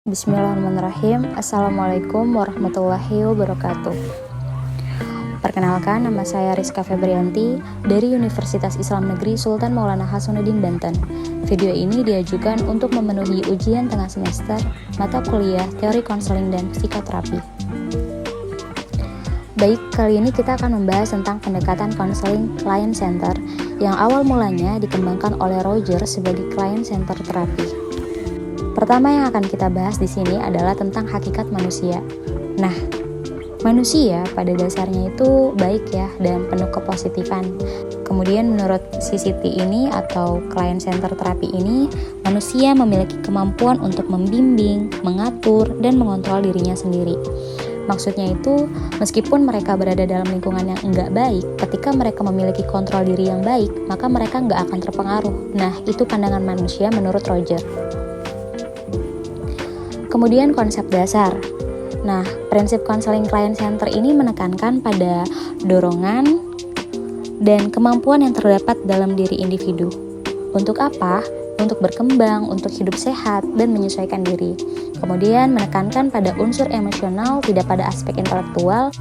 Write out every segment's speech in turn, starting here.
Bismillahirrahmanirrahim. Assalamualaikum warahmatullahi wabarakatuh. Perkenalkan, nama saya Rizka Febrianti dari Universitas Islam Negeri Sultan Maulana Hasanuddin Banten. Video ini diajukan untuk memenuhi ujian tengah semester mata kuliah Teori Konseling dan Psikoterapi. Baik, kali ini kita akan membahas tentang pendekatan konseling client center yang awal mulanya dikembangkan oleh Roger sebagai client center terapi. Pertama yang akan kita bahas di sini adalah tentang hakikat manusia. Nah, manusia pada dasarnya itu baik ya dan penuh kepositifan. Kemudian menurut CCT ini atau client center terapi ini, manusia memiliki kemampuan untuk membimbing, mengatur, dan mengontrol dirinya sendiri. Maksudnya itu, meskipun mereka berada dalam lingkungan yang enggak baik, ketika mereka memiliki kontrol diri yang baik, maka mereka enggak akan terpengaruh. Nah, itu pandangan manusia menurut Roger. Kemudian konsep dasar. Nah, prinsip konseling client center ini menekankan pada dorongan dan kemampuan yang terdapat dalam diri individu. Untuk apa? Untuk berkembang, untuk hidup sehat, dan menyesuaikan diri. Kemudian menekankan pada unsur emosional, tidak pada aspek intelektual.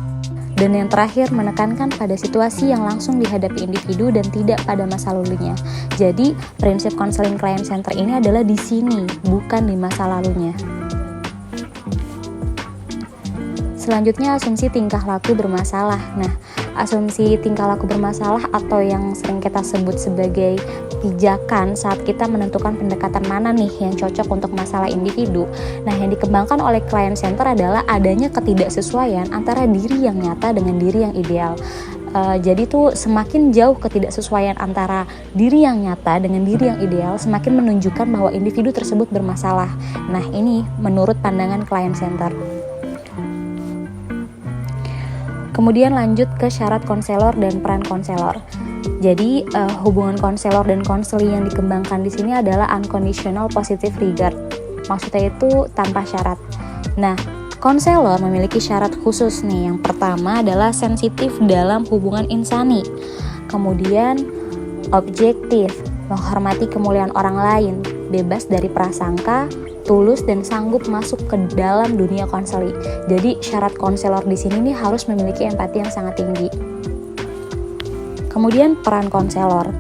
Dan yang terakhir menekankan pada situasi yang langsung dihadapi individu dan tidak pada masa lalunya. Jadi, prinsip konseling client center ini adalah di sini, bukan di masa lalunya. Selanjutnya, asumsi tingkah laku bermasalah. Nah, asumsi tingkah laku bermasalah atau yang sering kita sebut sebagai pijakan saat kita menentukan pendekatan mana nih yang cocok untuk masalah individu. Nah, yang dikembangkan oleh client center adalah adanya ketidaksesuaian antara diri yang nyata dengan diri yang ideal. Jadi tuh semakin jauh ketidaksesuaian antara diri yang nyata dengan diri yang ideal, semakin menunjukkan bahwa individu tersebut bermasalah. Nah, ini menurut pandangan client center. Kemudian lanjut ke syarat konselor dan peran konselor. Jadi hubungan konselor dan konseli yang dikembangkan di sini adalah unconditional positive regard. Maksudnya itu tanpa syarat. Nah, konselor memiliki syarat khusus nih. Yang pertama adalah sensitif dalam hubungan insani. Kemudian objektif, menghormati kemuliaan orang lain, bebas dari prasangka, tulus dan sanggup masuk ke dalam dunia konseli. Jadi syarat konselor di sini nih harus memiliki empati yang sangat tinggi. Kemudian peran konselor.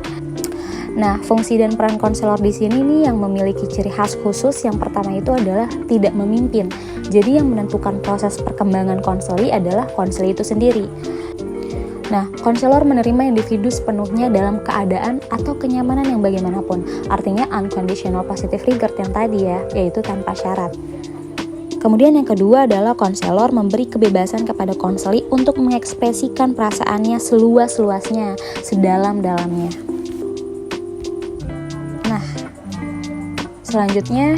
Nah, fungsi dan peran konselor di sini nih yang memiliki ciri khas khusus. Yang pertama itu adalah tidak memimpin. Jadi yang menentukan proses perkembangan konseli adalah konseli itu sendiri. Nah, konselor menerima individu sepenuhnya dalam keadaan atau kenyamanan yang bagaimanapun. Artinya unconditional positive regard yang tadi ya, yaitu tanpa syarat. Kemudian yang kedua adalah konselor memberi kebebasan kepada konseli untuk mengekspresikan perasaannya seluas-luasnya, sedalam-dalamnya. Nah, selanjutnya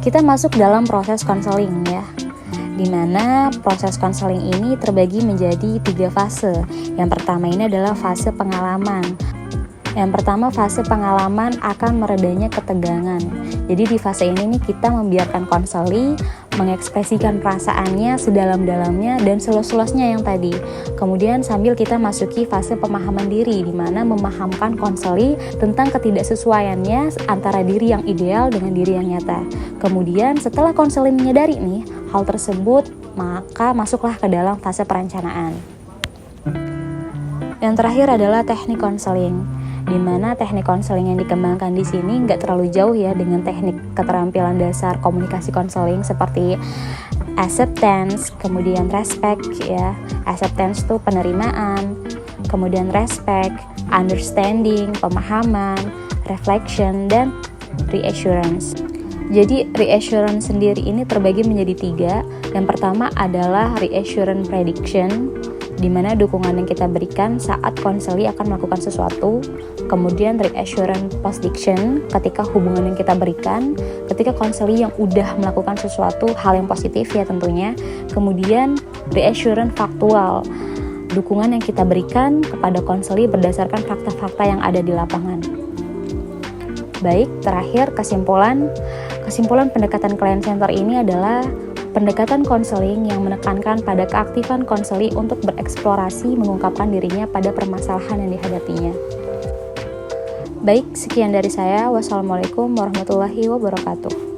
kita masuk dalam proses konseling ya, di mana proses konseling ini terbagi menjadi 3 fase. Yang pertama ini adalah fase pengalaman. Yang pertama, fase pengalaman akan meredanya ketegangan. Jadi di fase ini nih kita membiarkan konseli mengekspresikan perasaannya sedalam-dalamnya dan seluas-luasnya yang tadi. Kemudian sambil kita masuki fase pemahaman diri, di mana memahamkan konseli tentang ketidaksesuaiannya antara diri yang ideal dengan diri yang nyata. Kemudian setelah konseli menyadari nih hal tersebut, maka masuklah ke dalam fase perencanaan. Yang terakhir adalah teknik konseling, di mana teknik konseling yang dikembangkan di sini nggak terlalu jauh ya dengan teknik keterampilan dasar komunikasi konseling seperti acceptance, kemudian respect ya. Acceptance itu penerimaan, kemudian respect, understanding, pemahaman, reflection, dan reassurance. Jadi reassurance sendiri ini terbagi menjadi 3. Yang pertama adalah reassurance prediction, di mana dukungan yang kita berikan saat konseli akan melakukan sesuatu. Kemudian reassurance post-diction, ketika hubungan yang kita berikan ketika konseli yang udah melakukan sesuatu, hal yang positif ya tentunya. Kemudian reassurance faktual, dukungan yang kita berikan kepada konseli berdasarkan fakta-fakta yang ada di lapangan. Baik, terakhir kesimpulan pendekatan client center ini adalah pendekatan konseling yang menekankan pada keaktifan konseli untuk bereksplorasi mengungkapkan dirinya pada permasalahan yang dihadapinya. Baik, sekian dari saya. Wassalamualaikum warahmatullahi wabarakatuh.